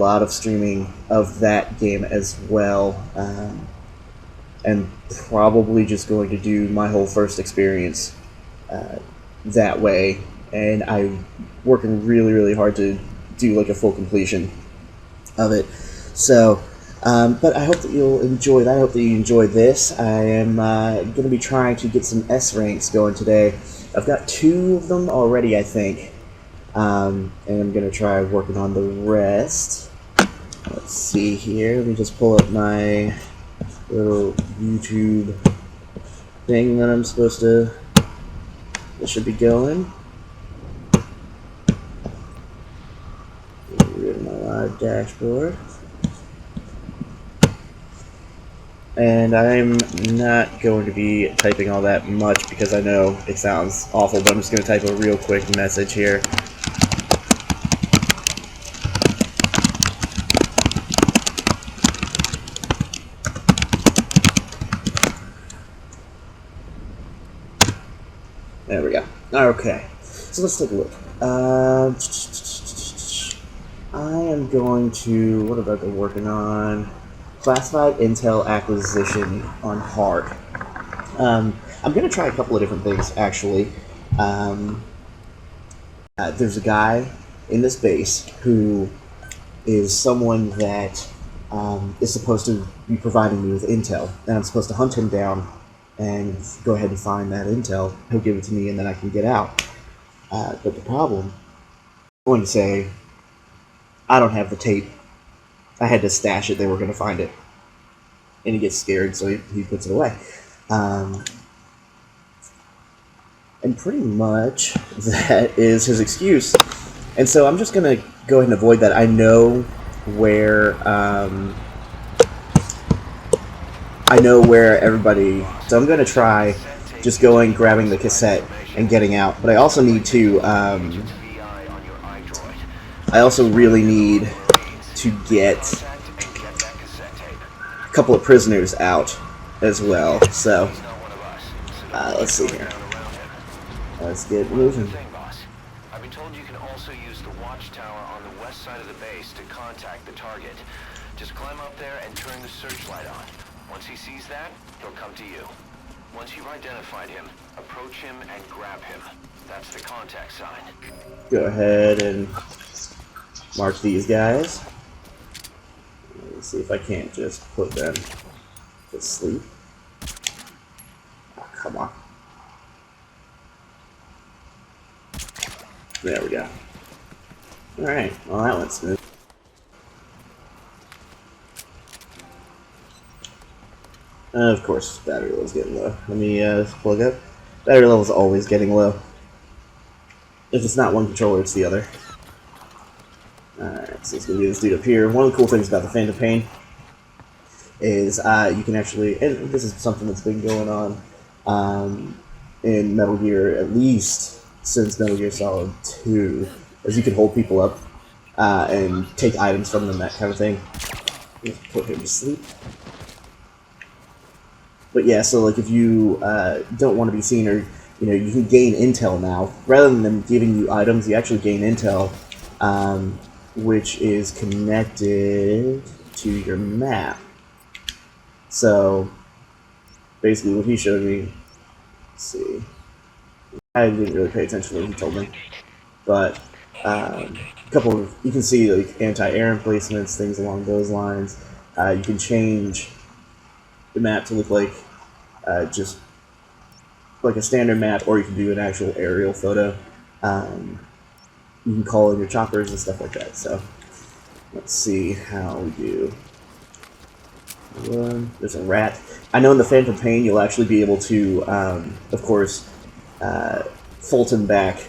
a lot of streaming of that game as well, and probably just going to do my whole first experience that way. And I'm working really, really hard to do like a full completion of it. So, but I hope that you'll enjoy that. I hope that you enjoy this. I am going to be trying to get some S ranks going today. I've got 2 of them already, I think. And I'm going to try working on the rest. Let's see here. Let me just pull up my little YouTube thing that I'm supposed to... That should be going. Get rid of my live dashboard. And I'm not going to be typing all that much because I know it sounds awful, but I'm just going to type a real quick message here. There we go. Okay, so let's take a look. I am going to... What have I been working on? Classified Intel Acquisition on hard. I'm going to try a couple of different things, actually. There's a guy in this base who is someone that is supposed to be providing me with intel, and I'm supposed to hunt him down and go ahead and find that intel. He'll give it to me, and then I can get out. But the problem, I'm going to say, I don't have the tape. I had to stash it. They were going to find it. And he gets scared, so he puts it away. And pretty much that is his excuse. And so I'm just going to go ahead and avoid that. I know where everybody... So I'm going to try just going, grabbing the cassette, and getting out. But I also need to... I also really need to get a couple of prisoners out as well. So, let's see here. Let's get moving. I've been told you can also use the watchtower on the west side of the base to contact the target. Just climb up there and turn the searchlight on. Once he sees that, he'll come to you. Once you've identified him, approach him and grab him. That's the contact sign. Go ahead and mark these guys. Let's see if I can't just put them to sleep. Oh, come on. There we go. Alright, well that went smooth. Of course, battery level's getting low. Let me plug up. Battery level's always getting low. If it's not one controller, it's the other. Alright, so it's going to be this dude up here. One of the cool things about the Phantom Pain is you can actually, and this is something that's been going on in Metal Gear, at least since Metal Gear Solid 2, is you can hold people up and take items from them, that kind of thing. Just put him to sleep. But yeah, so like if you don't want to be seen, or you can gain intel now. Rather than them giving you items, you actually gain intel, which is connected to your map. So basically what he showed me, let's see, I didn't really pay attention to what he told me, but a couple of, you can see like anti-air emplacements, things along those lines. You can change the map to look like just like a standard map, or you can do an actual aerial photo. You can call in your choppers and stuff like that. So let's see how we do. There's a rat. I know in the Phantom Pain you'll actually be able to, of course, Fulton back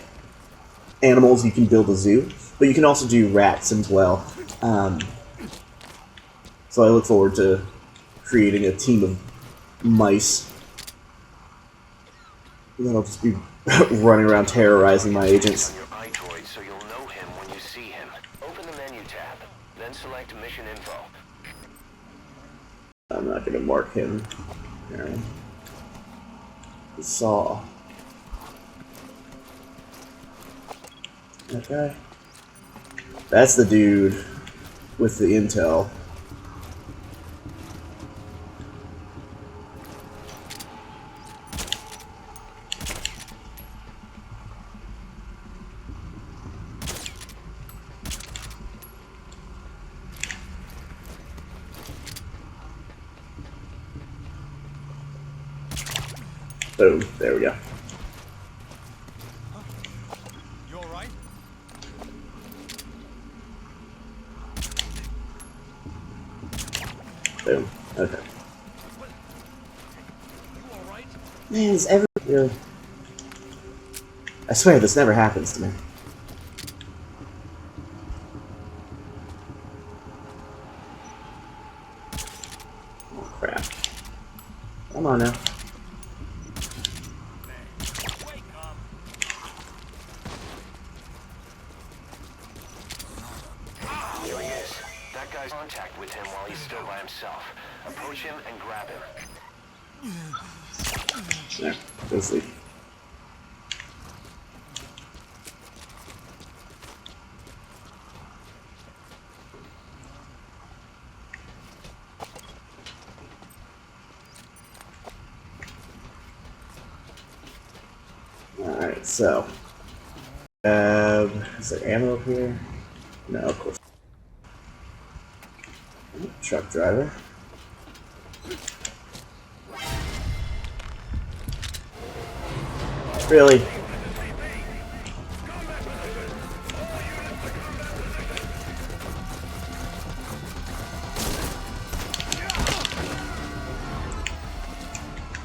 animals. You can build a zoo, but you can also do rats as well. So I look forward to creating a team of mice that'll just be running around terrorizing my agents. So you'll know him when you see him. Open the menu tab, then select mission info. I'm not going to mark him. Saw. Okay. That's the dude with the intel. Boom. There we go. You all right? Boom. Okay. You all right? Man, is ever really? I swear this never happens to me. Oh crap! Come on now. Wake up. Here he is. That guy's in contact with him while he's still by himself. Approach him and grab him. There. Go sleep. Alright, so. Is there ammo up here? No, of course. Truck driver. Really?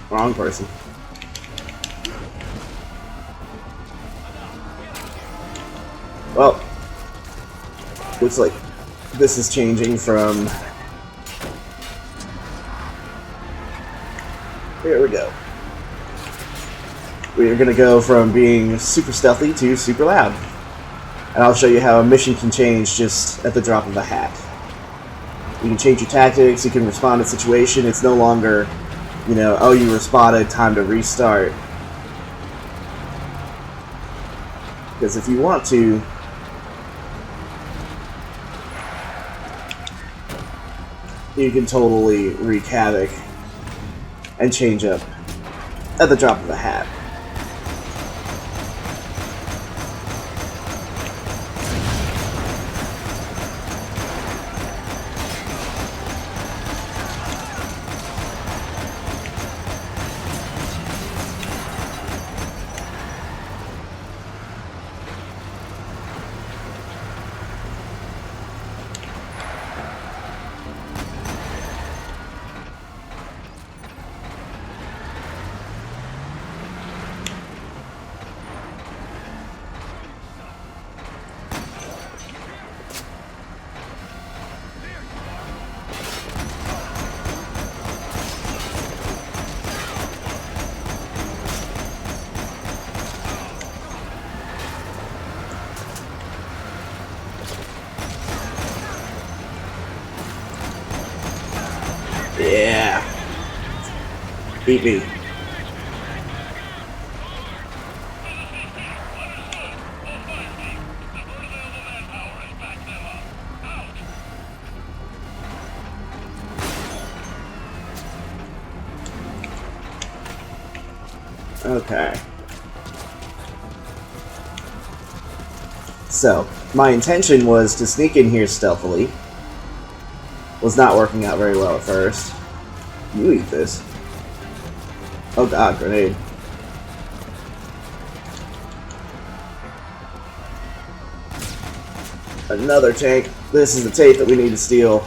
Wrong person. Well, looks like this is changing from... Here we go. We are going to go from being super stealthy to super loud. And I'll show you how a mission can change just at the drop of a hat. You can change your tactics, you can respond to situation. It's no longer, you know, oh, you were spotted, time to restart. Because if you want to, you can totally wreak havoc and change up at the drop of a hat. Yeah. Beat me. Okay. So, my intention was to sneak in here stealthily. Was not working out very well at first. You eat this. Oh god, grenade. Another tank. This is the tape that we need to steal.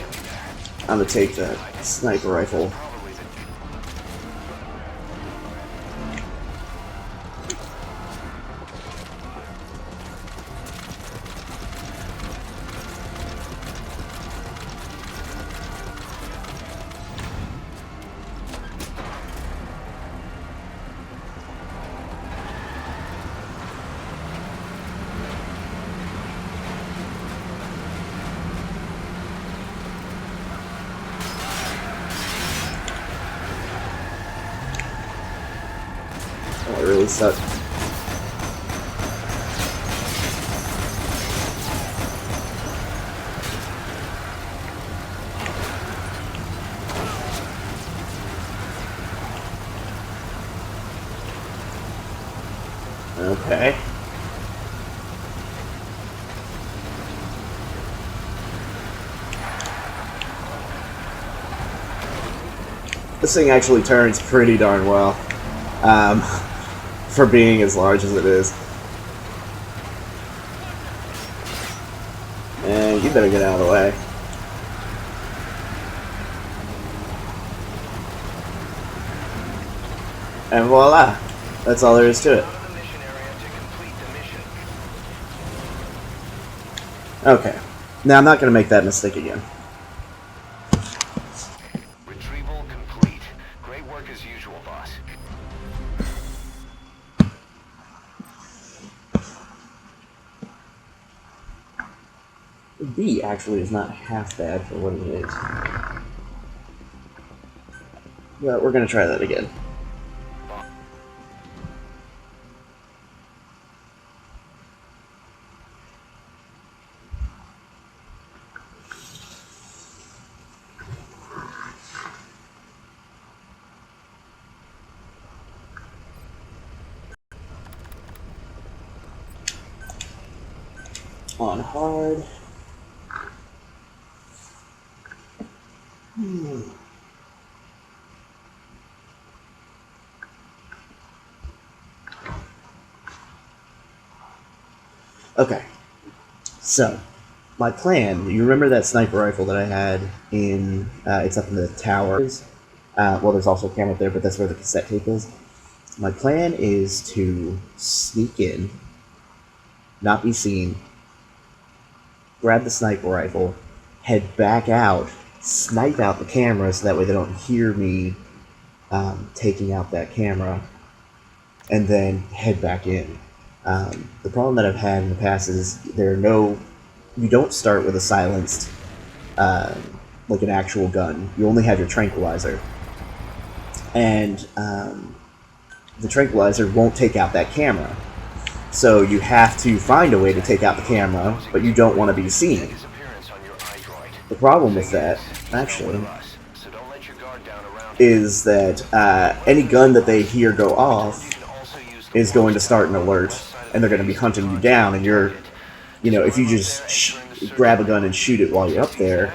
I'm gonna take that sniper rifle. Oh, it really sucked. Okay. This thing actually turns pretty darn well, for being as large as it is. And you better get out of the way. And voila! That's all there is to it. Go to the mission area to complete the mission. Okay. Now I'm not going to make that mistake again. Retrieval complete. Great work as usual, boss. B actually is not half bad for what it is. But we're going to try that again. On hard. Okay. So, my plan, you remember that sniper rifle that I had in, it's up in the towers? Well, there's also a camera up there, but that's where the cassette tape is. My plan is to sneak in, not be seen, grab the sniper rifle, head back out, snipe out the camera so that way they don't hear me taking out that camera, and then head back in. The problem that I've had in the past is you don't start with a silenced, like an actual gun. You only have your tranquilizer. And the tranquilizer won't take out that camera. So you have to find a way to take out the camera, but you don't want to be seen. The problem with that, actually, is that any gun that they hear go off is going to start an alert, and they're going to be hunting you down, and if you just grab a gun and shoot it while you're up there,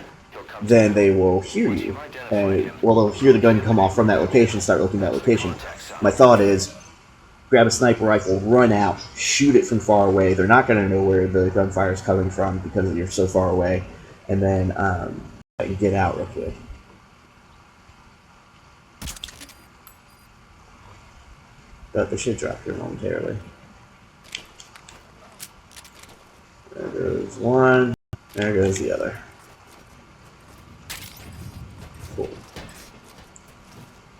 then they will hear you. And, they'll hear the gun come off from that location, start looking at that location. My thought is, grab a sniper rifle, run out, shoot it from far away. They're not going to know where the gunfire is coming from because you're so far away. And then get out real quick. But they should drop here momentarily. There goes one. There goes the other. Cool.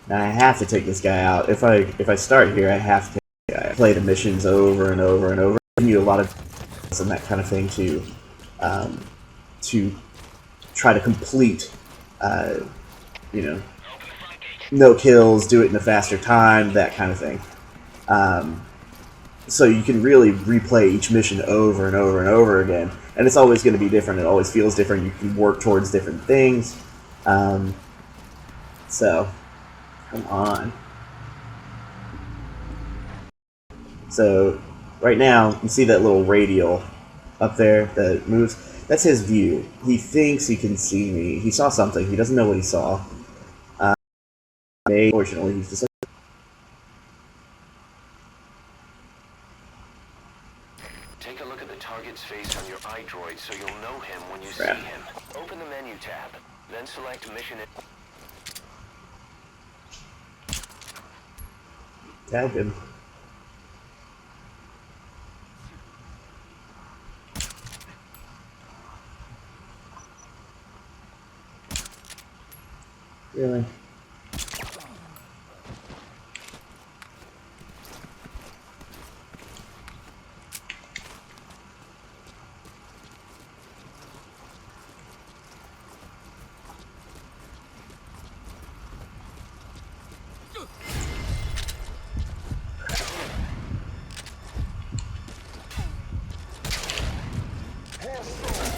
Now I have to take this guy out. If I start here, I have to take this guy out. Play the missions over and over and over. I need a lot of and that kind of thing to try to complete. No kills, do it in a faster time, that kind of thing. So you can really replay each mission over and over and over again, and it's always going to be different. It always feels different. You can work towards different things. So, come on. So, right now, you see that little radial up there that moves? That's his view. He thinks he can see me. He saw something. He doesn't know what he saw. Fortunately, he's just like... Take a look at the target's face on your iDroid so you'll know him when you see him. Open the menu tab, then select Mission... Tag him. Really?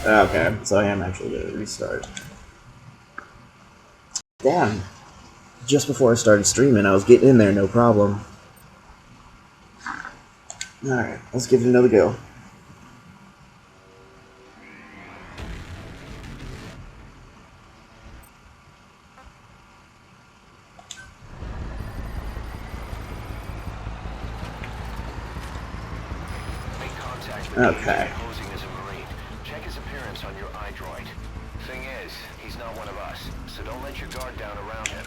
Okay, so I am actually going to restart. Damn. Just before I started streaming, I was getting in there, no problem. Alright, let's give it another go. Make contact with Okay. the posing as a Marine. Check his appearance on your iDroid. Thing is, he's not one of us, so don't let your guard down around him.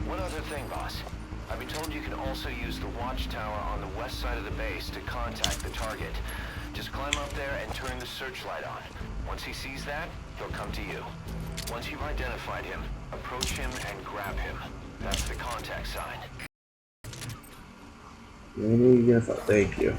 One other thing, boss. I've been told you can also use the watchtower on the west side of the base to contact the target. Just climb up there and turn the searchlight on. Once he sees that, he'll come to you. Once you've identified him, approach him and grab him. That's the contact sign. Thank you.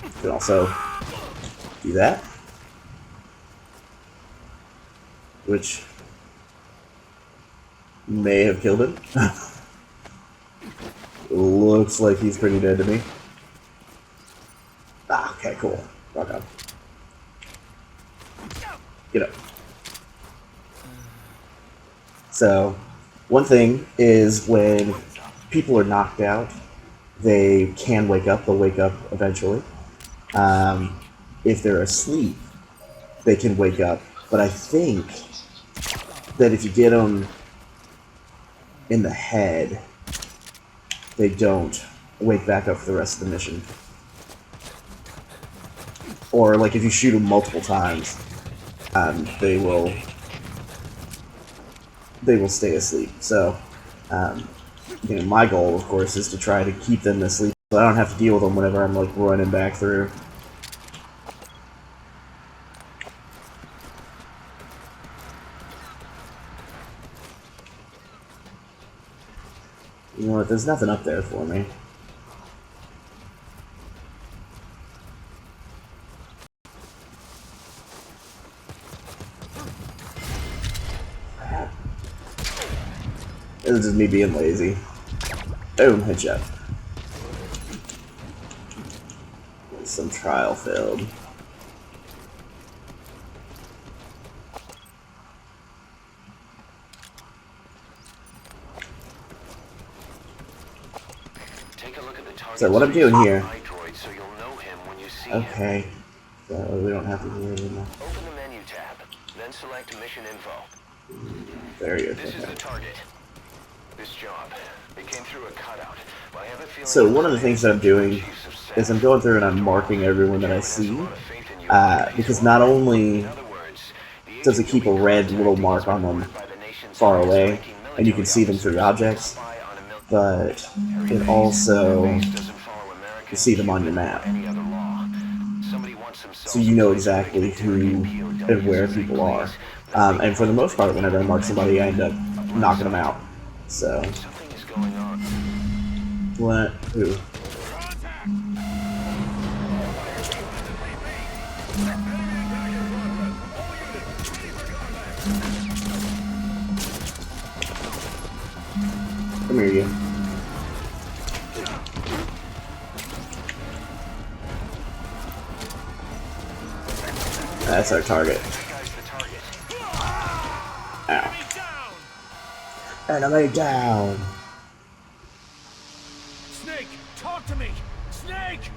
You can also do that, which may have killed him. Looks like he's pretty dead to me. Ah, okay, cool. Rock on. Get up. So, one thing is when people are knocked out, they can wake up. They'll wake up eventually. If they're asleep, they can wake up. But I think that if you get them in the head, they don't wake back up for the rest of the mission. Or, like, if you shoot them multiple times, they will stay asleep. So, you know, my goal, of course, is to try to keep them asleep so I don't have to deal with them whenever I'm, like, running back through. You know what, there's nothing up there for me. This is just me being lazy. Boom, headshot. Some trial failed. Take a look at the target. So what I'm doing here. So you'll know him when you see Okay. So we don't have to do it anymore. Open the menu tab, then select Mission Info. There you go. This is the target. This job. It came through a cutout. But I have a feeling So one of the things that I'm doing is I'm going through and I'm marking everyone that I see, because not only does it keep a red little mark on them far away, and you can see them through objects, but it also, you see them on your map. So you know exactly who and where people are. And for the most part, whenever I mark somebody, I end up knocking them out. So, something is going on. what? Who? Come here, you. That's our target. Ow. Enemy down! Snake, talk to me! Snake!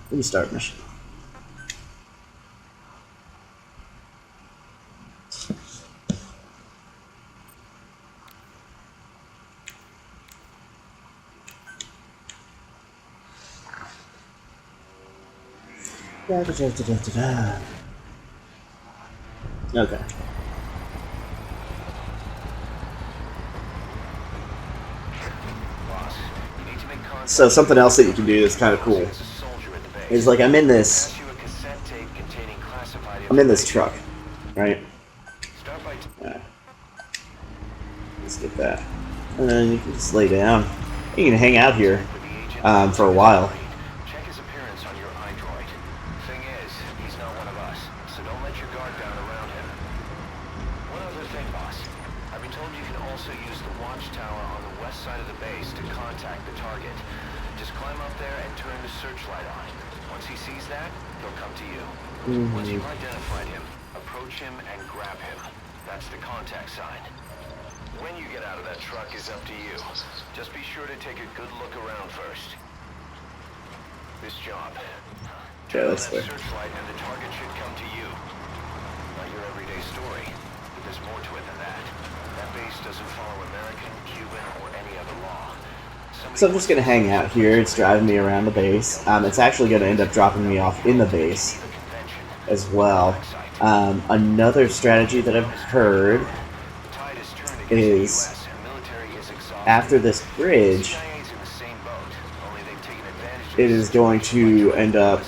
Restart mission. Okay. Boss, you need to make contact. So something else that you can do that's kind of cool There's a soldier at the base. is, like, I'm in this Pass you a cassette tape containing classified truck, right? Start by Let's get that. And then you can just lay down. You can hang out here for a while. Check his appearance on your iDroid. Thing is, he's not one of us, so don't let your guard down around him. One other thing, boss. I've been told you can also use the watchtower on the west side of the base to contact the target. Just climb up there and turn the searchlight on. Once he sees that, he'll come to you. Once you've identified him, approach him and grab him. That's the contact sign. When you get out of that truck is up to you. Just be sure to take a good look around first. This job. Turn on that searchlight and the target should come to you. Not your everyday story, but there's more to it than that. That base doesn't follow American, Cuban, or any other law. So I'm just going to hang out here. It's driving me around the base. It's actually going to end up dropping me off in the base as well. Another strategy that I've heard is after this bridge, it is going to end up,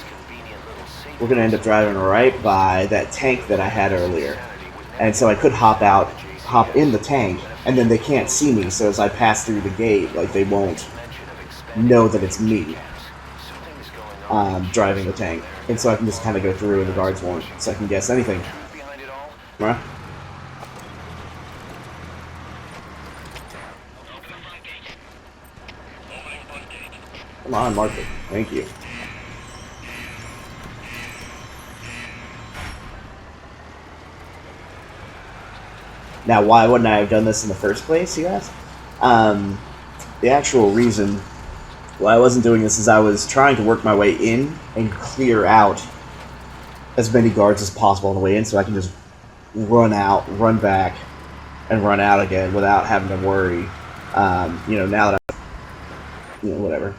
we're going to end up driving right by that tank that I had earlier. And so I could hop in the tank, and then they can't see me, so as I pass through the gate, like, they won't know that it's me driving the tank. And so I can just kind of go through and the guards won't second guess anything. Huh? Come on, mark it. Thank you. Now, why wouldn't I have done this in the first place, you ask? The actual reason why I wasn't doing this is I was trying to work my way in and clear out as many guards as possible on the way in so I can just run out, run back, and run out again without having to worry. You know, now that whatever.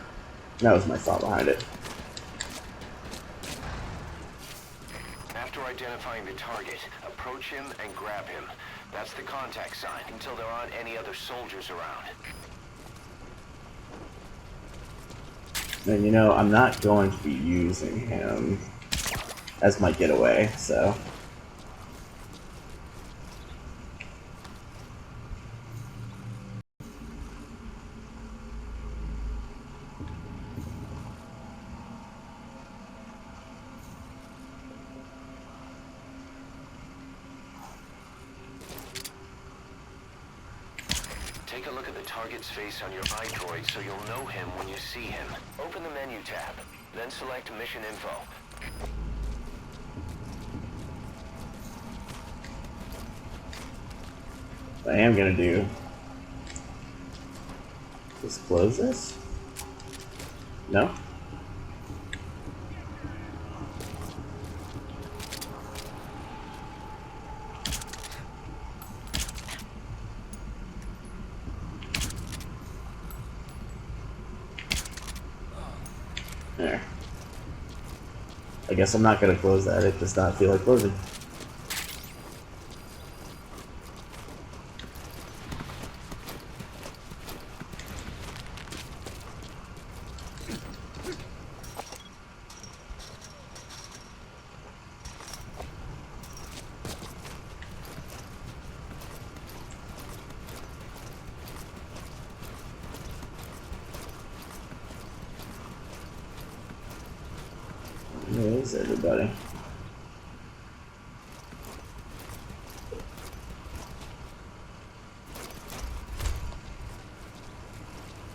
That was my thought behind it. After identifying the target, approach him and grab him. That's the contact sign until there aren't any other soldiers around. And you know, I'm not going to be using him as my getaway, so... Take a look at the target's face on your iDroid so you'll know him when you see him. Open the menu tab, then select Mission Info. What I am going to do is close this? No? There. I guess I'm not going to close that. It does not feel like closing. Where is everybody?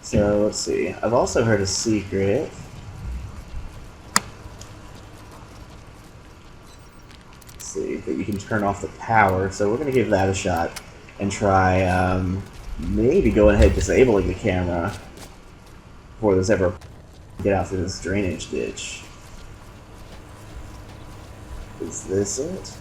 So let's see. I've also heard a secret. Let's see, that you can turn off the power. So we're gonna give that a shot and try maybe going ahead disabling the camera before this ever get out through this drainage ditch. Is this it?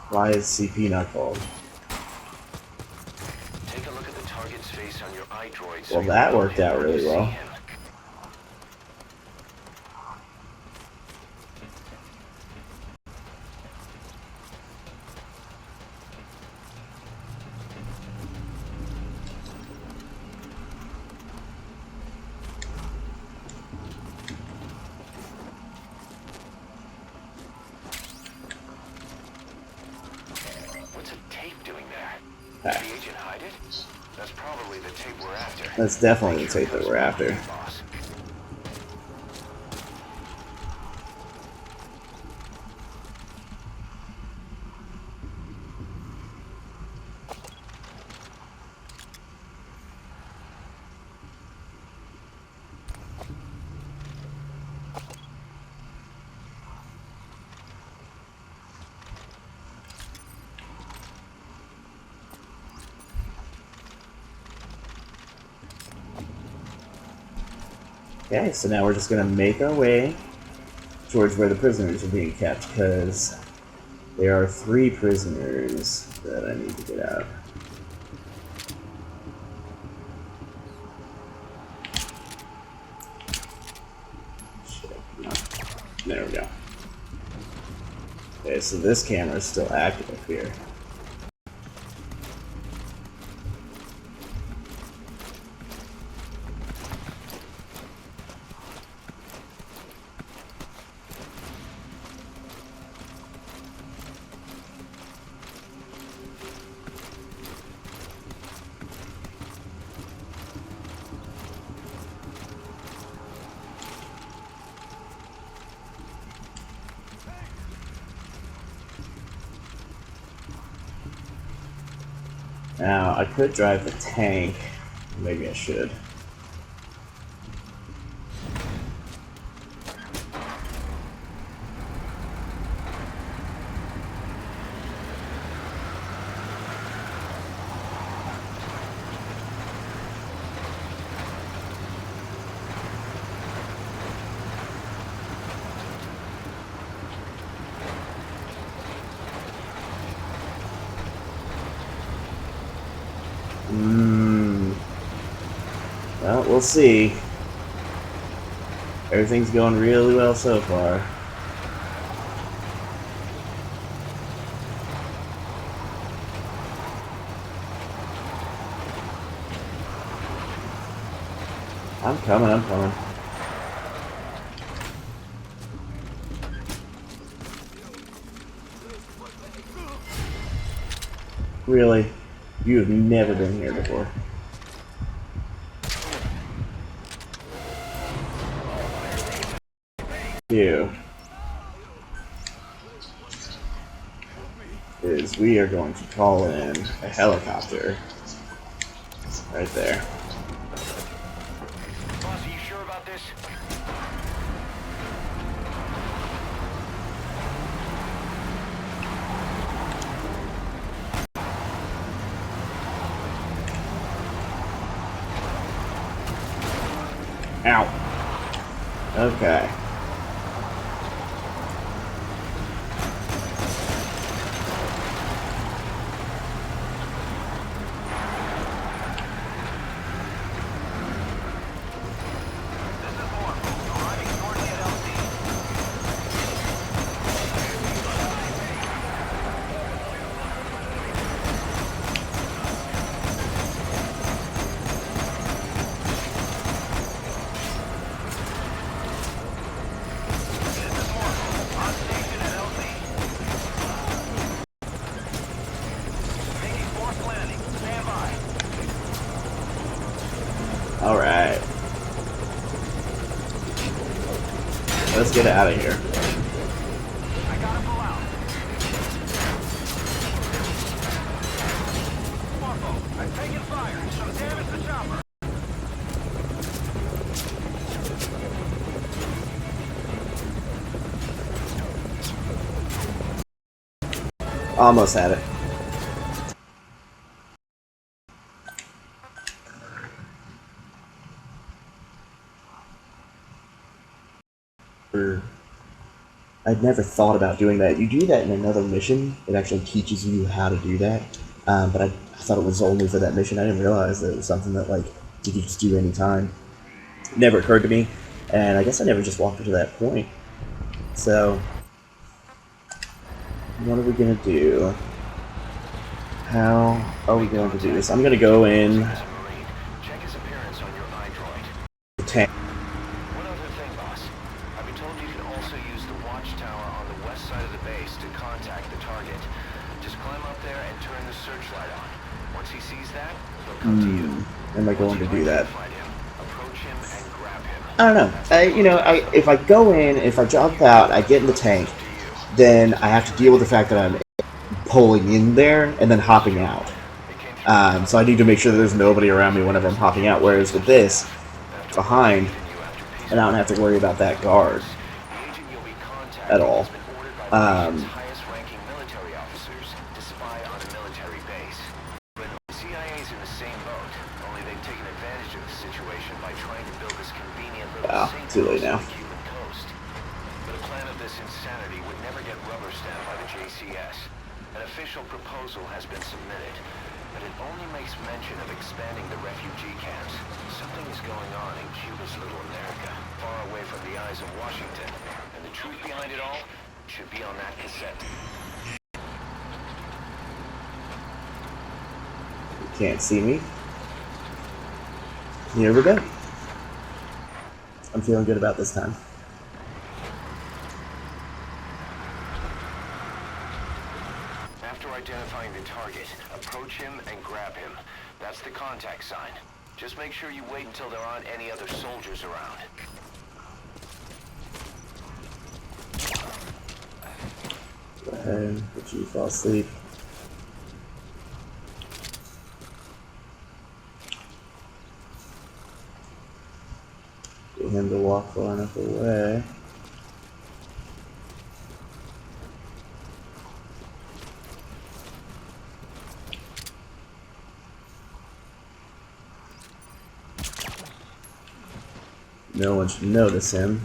Why is CP not called? Take a look at the target's face on your iDroid. Well, that worked out really well. What's a tape doing there? Did the agent hide it? That's probably the tape we're after. That's definitely the Make sure it tape that goes we're after. properly, boss. Okay, so now we're just gonna make our way towards where the prisoners are being kept, because there are 3 prisoners that I need to get out. Shit, no. There we go. Okay, so this camera is still active up here. Now, I could drive the tank. Maybe I should. Well, we'll see. Everything's going really well so far. I'm coming. Really? You have never been here before. You. Is we are going to call in a helicopter. Right there. Boss, are you sure about this? Ow. Okay. Alright. Let's get out of here. I gotta pull out. Marco, I'm taking fire, so damage the chopper. Almost had it. I'd never thought about doing that. You do that in another mission. It actually teaches you how to do that. But I thought it was only for that mission. I didn't realize that it was something that like you could just do anytime. It never occurred to me, and I guess I never just walked to that point. So, what are we gonna do? How are we going to do this? I'm gonna go in. Check his appearance on your iDroid. The tank. One other thing, boss. I've been told you can also use the watchtower on the west side of the base to contact the target. Just climb up there and turn the searchlight on. Once he sees that, he'll come to you. Am I going to do that? Find him, approach him, and grab him. I don't know. If I go in, if I jump out, I get in the tank, then I have to deal with the fact that I'm pulling in there and then hopping out. So I need to make sure that there's nobody around me whenever I'm hopping out. Whereas with this, behind, and I don't have to worry about that guard at all. Highest-ranking military officers to spy on a military base. But the CIA's in the same boat, only they've taken advantage of the situation by trying to build this convenient little safe too late now. on the Cuban coast. But a plan of this insanity would never get rubber stamped by the JCS. An official proposal has been submitted, but it only makes mention of expanding the refugee camps. Something is going on in Cuba's little America, far away from the eyes of Washington. And the truth behind it all should be on that cassette. You can't see me. Here we go. I'm feeling good about this time. After identifying the target, approach him and grab him. That's the contact sign. Just make sure you wait until there aren't any other soldiers around. Go ahead, let you fall asleep. Get him to walk far enough away. No one should notice him.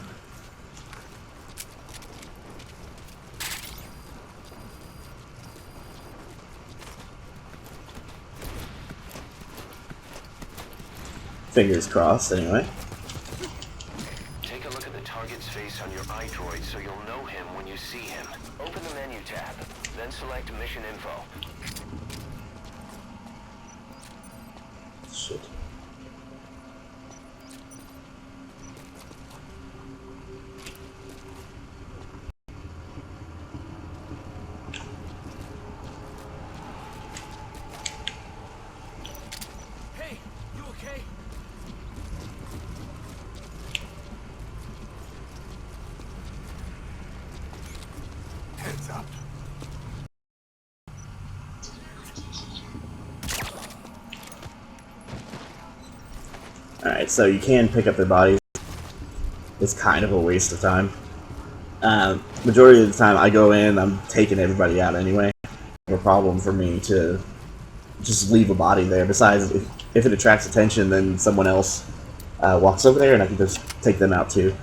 Fingers crossed, anyway. Take a look at the target's face on your iDroid so you'll know him when you see him. Open the menu tab, then select Mission Info. Shit. Hey, you okay? Heads up. Alright, so you can pick up their bodies. It's kind of a waste of time. Majority of the time I go in, I'm taking everybody out anyway. No problem for me to just leave a body there. Besides, if it attracts attention, then someone else walks over there and I can just take them out too.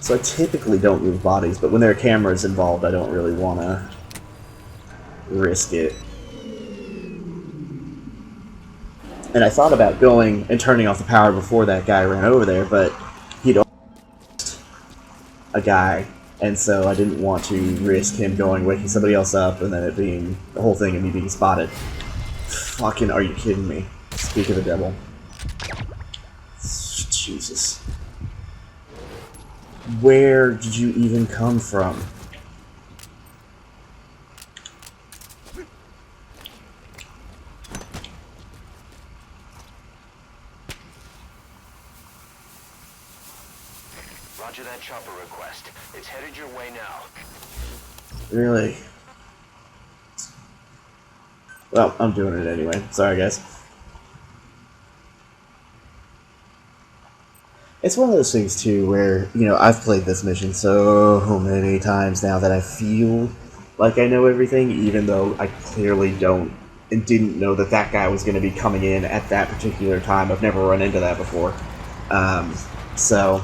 So I typically don't move bodies, but when there are cameras involved, I don't really want to risk it. And I thought about going and turning off the power before that guy ran over there, but he'd almost a guy, and so I didn't want to risk him going, waking somebody else up, and then it being the whole thing and me being spotted. Fucking, are you kidding me? Speak of the devil. Jesus. Where did you even come from? Roger that chopper request. It's headed your way now. Really? Well, I'm doing it anyway. Sorry, guys. It's one of those things, too, where, you know, I've played this mission so many times now that I feel like I know everything, even though I clearly don't and didn't know that that guy was going to be coming in at that particular time. I've never run into that before. So,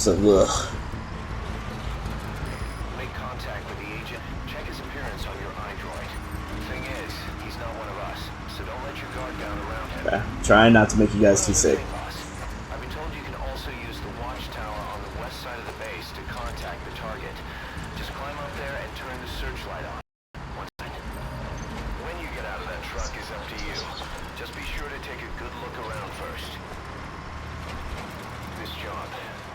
ugh. Make contact with the agent. Check his appearance on your iDroid. Thing is, he's not one of us, so don't let your guard down around him. Trying not to make you guys too sick. I've been told you can also use the watchtower on the west side of the base to contact the target. Just climb up there and turn the searchlight on. When you get out of that truck is up to you. Just be sure to take a good look around first. This job,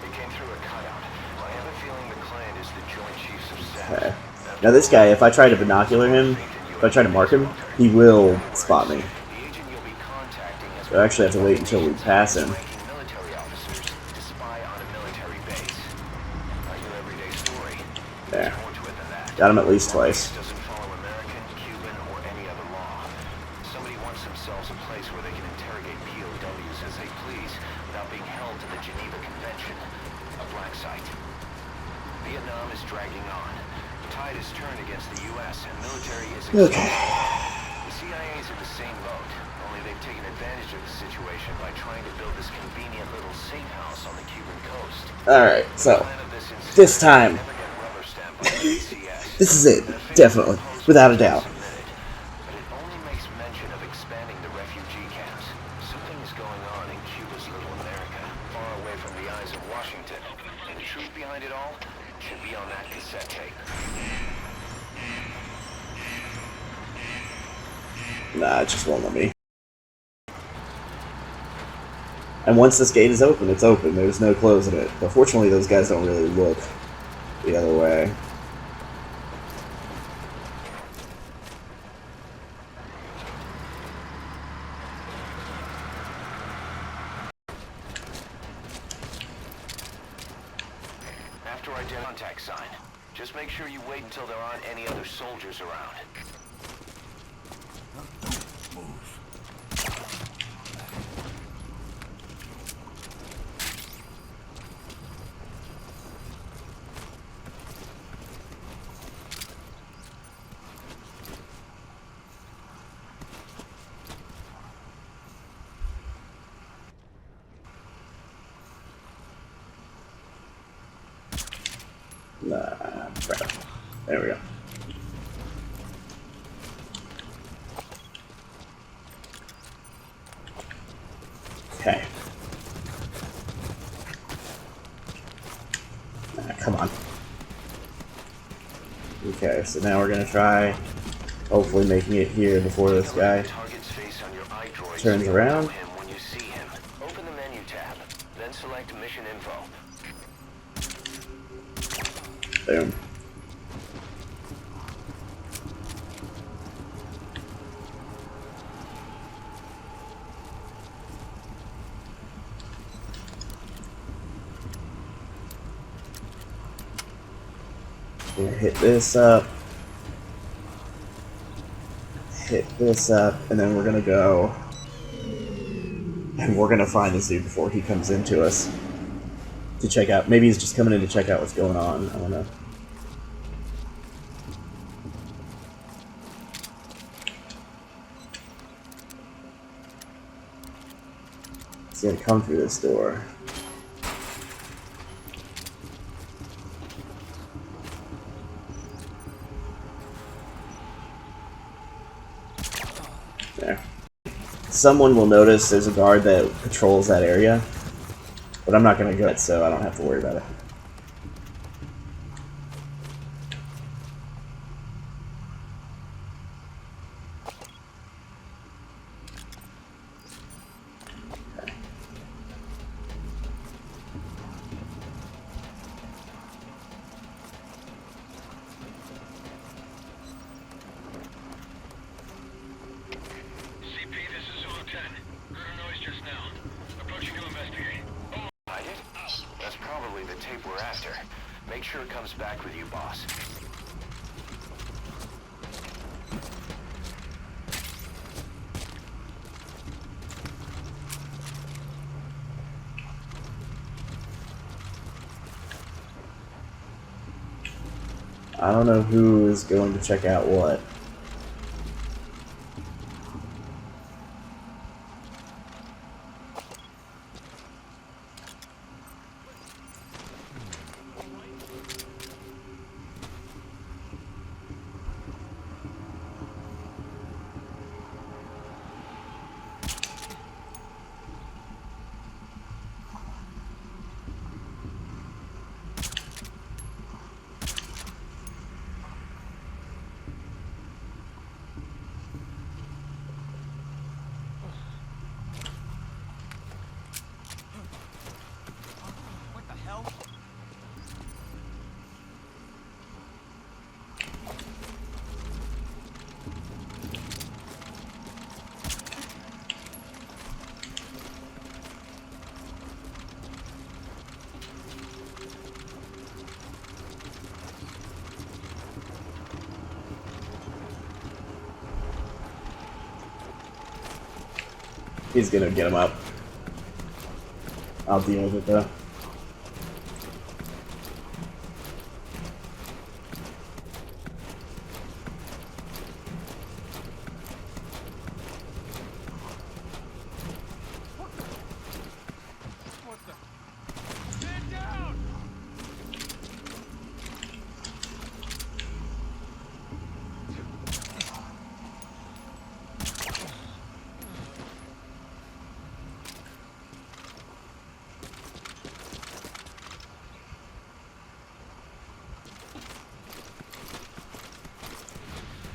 it came through a cutout. I have a feeling the client is the Joint Chiefs of Staff. Okay. Now this guy, if I try to binocular him, If I try to mark him, he will spot me. The agent you'll be contacting has So I actually have to wait until we pass him. ranking military officers to spy on a military base. Not your everyday story. There. There's more to it than that. Got him at least twice. This doesn't follow American, Cuban, or any other law. Somebody wants themselves a place where they can interrogate POWs as they please without being held to the Geneva Convention. A black site. Vietnam is dragging on. The tide has turned against the U.S. and military is exhausted. Okay. The CIA's in the same boat, only they've taken advantage of the situation by trying to build this convenient little safe house on the Cuban coast. Alright, so, The plan of this incident this time, never get rubber stamped by the ACS. this is it. Definitely. Without a doubt. But it only makes mention of expanding the refugee camps. Something is going on in Cuba's little America, far away from the eyes of Washington. And the truth behind it all should be on that cassette tape. Nah, it just won't let me. And once this gate is open, it's open. There's no closing it. But fortunately, those guys don't really look the other way. After I get contact sign, just make sure you wait until there aren't any other soldiers around. Nah, crap. There we go. Okay. Come on. Okay, so now we're gonna try hopefully making it here before this guy Target's face on your eye droid turns so you'll around. know him when you see him. Open the menu tab, then select mission info. Boom. We'll hit this up. Hit this up, and then we're gonna go. And we're gonna find this dude before he comes into us. To check out. Maybe he's just coming in to check out what's going on. I don't know. He's gonna come through this door. There. Someone will notice there's a guard that patrols that area. But I'm not going to go it, so I don't have to worry about it. Okay. CP, this is Zulu 10. Heard a noise just now. Approaching to investigate. Find it? That's probably the tape we're after. Make sure it comes back with you, boss. I don't know who is going to check out what. He's gonna get him up. I'll deal with it though.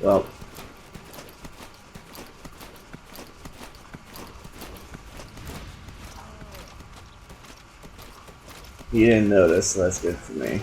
Well, he didn't notice, so that's good for me.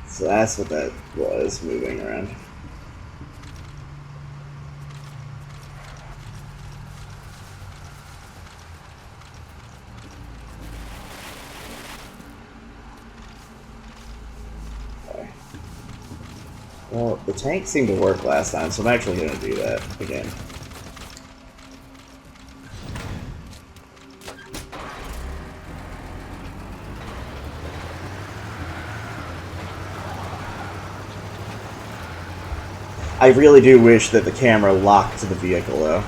So that's what that was, moving around. Okay. Well, the tank seemed to work last time, so I'm actually going to do that again. I really do wish that the camera locked to the vehicle, though.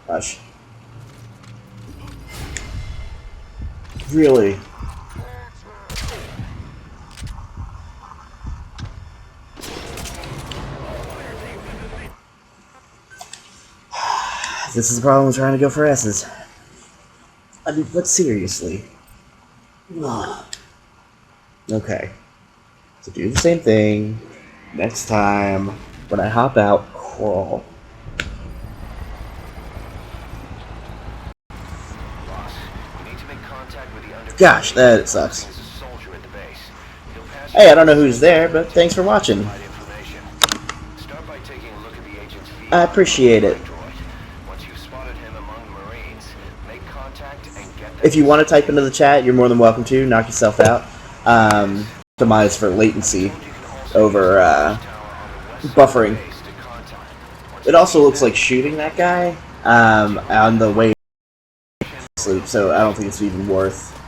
Gosh. Really? This is the problem with trying to go for S's. I mean, but seriously. Okay. So do the same thing. Next time, when I hop out, crawl. Gosh, that sucks. Hey, I don't know who's there, but thanks for watching. I appreciate it. If you want to type into the chat, you're more than welcome to. Knock yourself out. Optimize for latency over buffering. It also looks like shooting that guy on the way to sleep, so I don't think it's even worth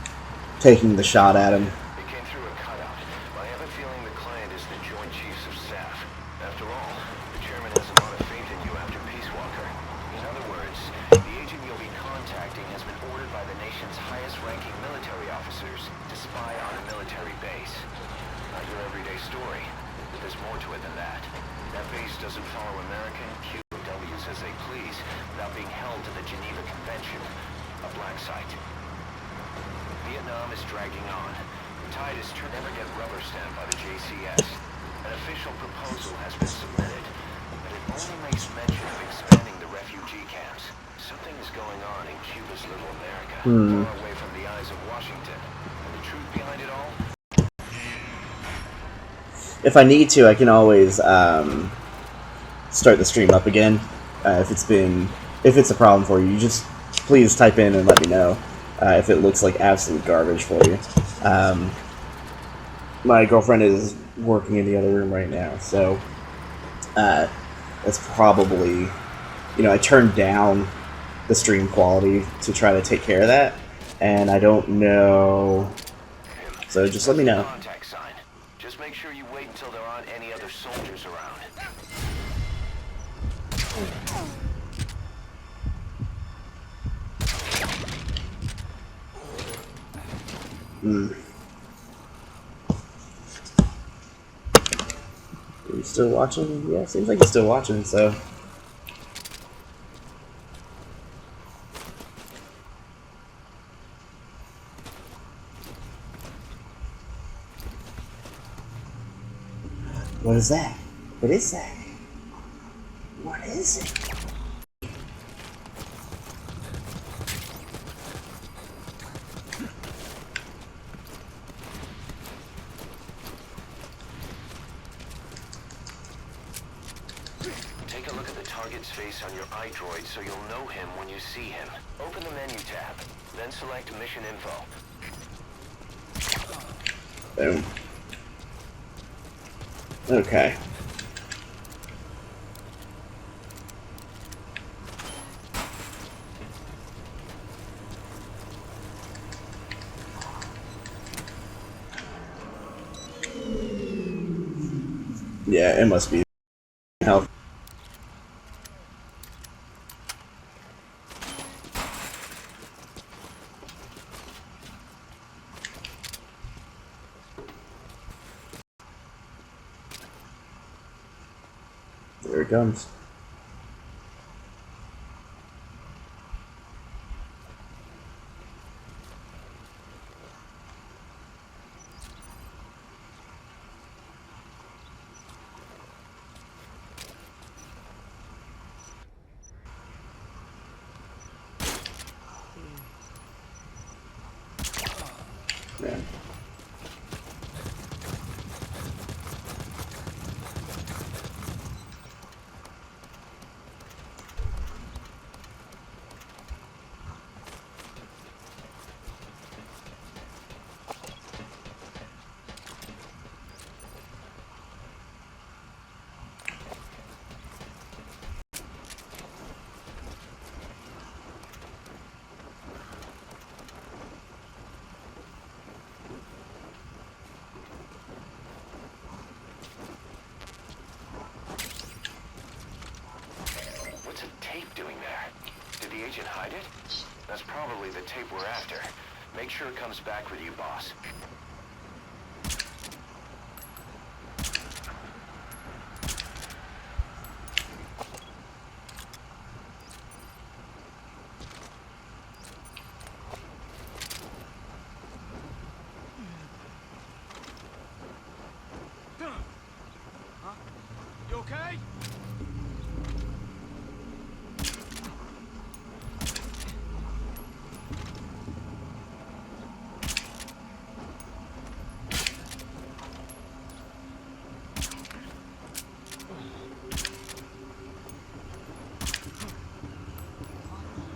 taking the shot at him. It came through a cutout, but I have a feeling the client is the Joint Chiefs of Staff. After all, the chairman has a lot of faith in you after Peace Walker. In other words, the agent you'll be contacting has been ordered by the nation's highest-ranking military officers to spy on a military base. Not your everyday story, but there's more to it than that. That base doesn't follow American QOWs as they please without being held to the Geneva Convention, a black site. Vietnam is dragging on. The tide is to never get rubber stamped by the JCS. An official proposal has been submitted, but it only makes mention of expanding the refugee camps. Something is going on in Cuba's little America, far away from the eyes of Washington. And the truth behind it all? If I need to, I can always start the stream up again. If it's a problem for you, you just please type in and let me know. If it looks like absolute garbage for you. My girlfriend is working in the other room right now, so that's probably, I turned down the stream quality to try to take care of that, and I don't know, so just let me know. Contact sign. Just make sure you wait until there aren't any other soldiers around. Are you still watching? Yeah, seems like you're still watching, so. What is that? What is that? What is it? Take a look at the target's face on your iDroid so you'll know him when you see him. Open the menu tab, then select Mission Info. Boom. Okay. Yeah, it must be health. There it comes. Yeah. What's a tape doing there? Did the agent hide it? That's probably the tape we're after. Make sure it comes back with you, boss. Huh? You okay?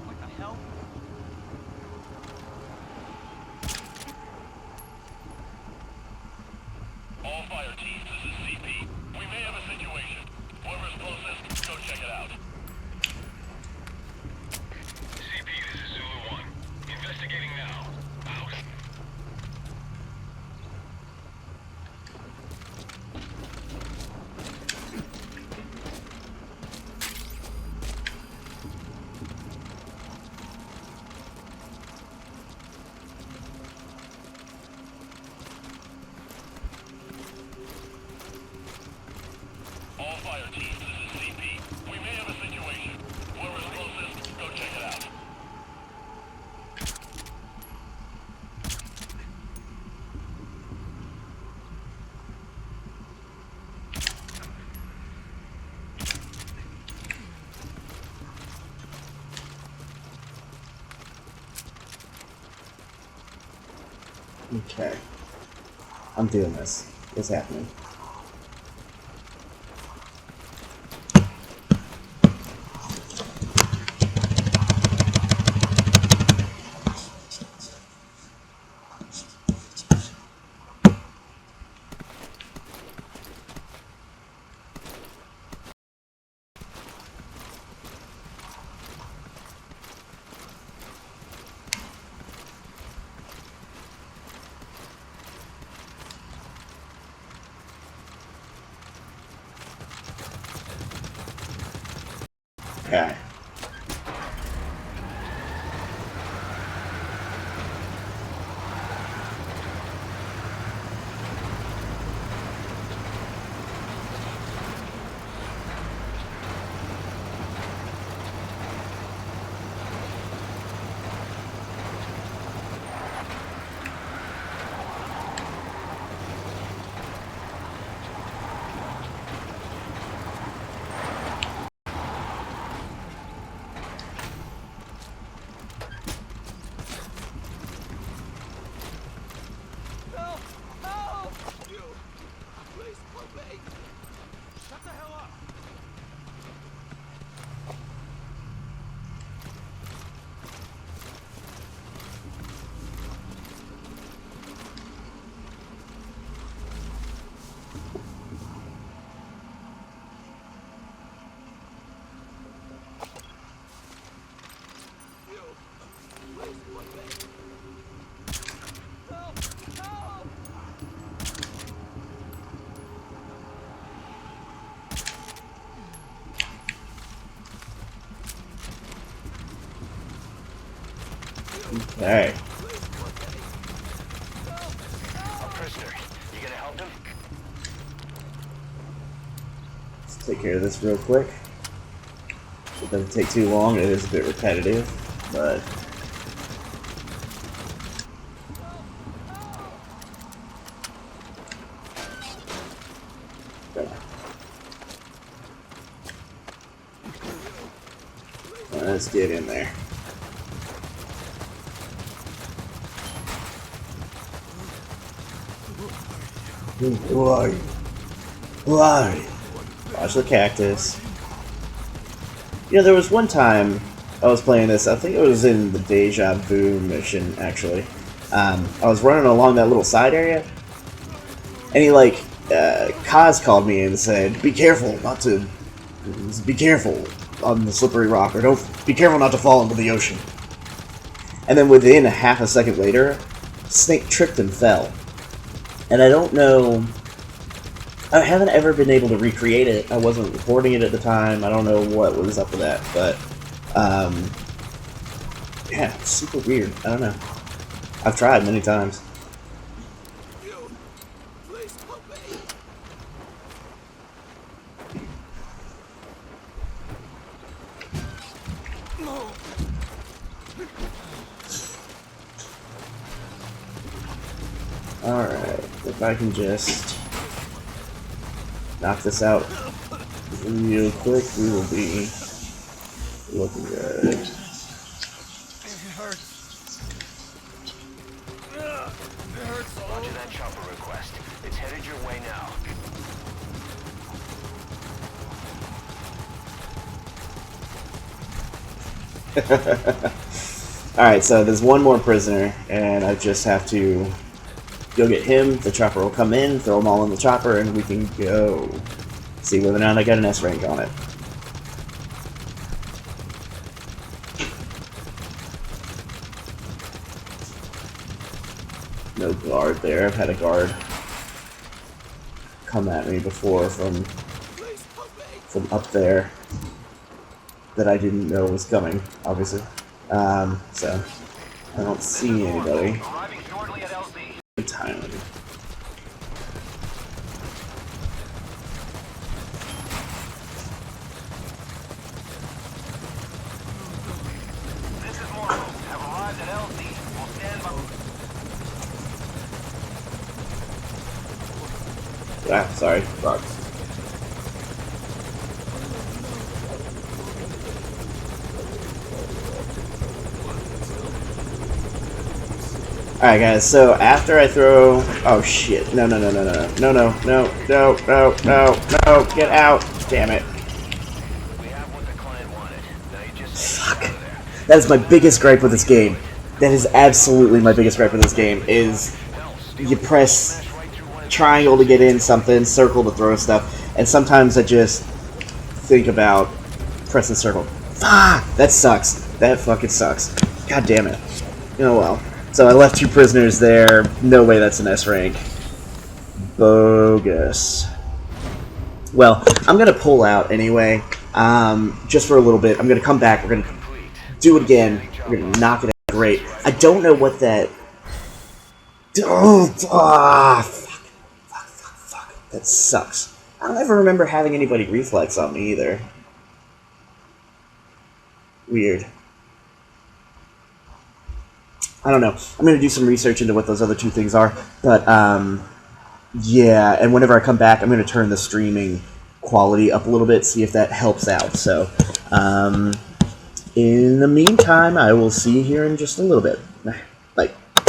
What the hell? All fire teams, this is CP. We may have a situation. Whoever's closest, go check it out. CP, this is Zulu 1. Investigating now. Out. All fire teams, this is CP. We may have a situation. Whoever's closest, go check it out. Okay. I'm doing this. It's happening. Okay. Alright. A prisoner. You gonna help him? Let's take care of this real quick. It doesn't take too long. It is a bit repetitive, but... Let's get in there. Why? Why? Watch the cactus. You know, there was one time I was playing this, I think it was in the Deja Vu mission, actually. I was running along that little side area, and he, like, Kaz called me and said, be careful on the slippery rock, or don't, be careful not to fall into the ocean. And then within a half a second later, Snake tripped and fell. And I don't know, I haven't ever been able to recreate it. I wasn't recording it at the time. I don't know what was up with that, but, yeah, it's super weird. I don't know. I've tried many times. Alright, if I can just knock this out real quick, we will be looking good. It hurts. It hurts. Roger that chopper request. It's headed your way now. Alright, so there's one more prisoner, and I just have to go get him. The chopper will come in, throw them all in the chopper, and we can go. See whether or not I got an S rank on it. No guard there. I've had a guard come at me before from up there that I didn't know was coming, obviously. So I don't see anybody. Arriving shortly at LZ. Good timing. This is Morgan. Have arrived at LZ. We'll stand by. Ah, sorry. Alright guys, so after I throw... Oh shit. No, get out. Damn it. We have what the client wanted. Now you just Fuck. That is my biggest gripe with this game. That is absolutely my biggest gripe with this game, is you press triangle to get in something, circle to throw stuff, and sometimes I just think about pressing circle. Fuck! That sucks. That fucking sucks. God damn it. Oh well. So I left 2 prisoners there. No way that's an S rank. Bogus. Well, I'm gonna pull out anyway. Just for a little bit. I'm gonna come back. We're gonna do it again. We're gonna knock it out great. I don't know what that... Fuck. That sucks. I don't ever remember having anybody reflex on me either. Weird. I don't know. I'm going to do some research into what those other 2 things are. But, yeah. And whenever I come back, I'm going to turn the streaming quality up a little bit, see if that helps out. So, in the meantime, I will see you here in just a little bit.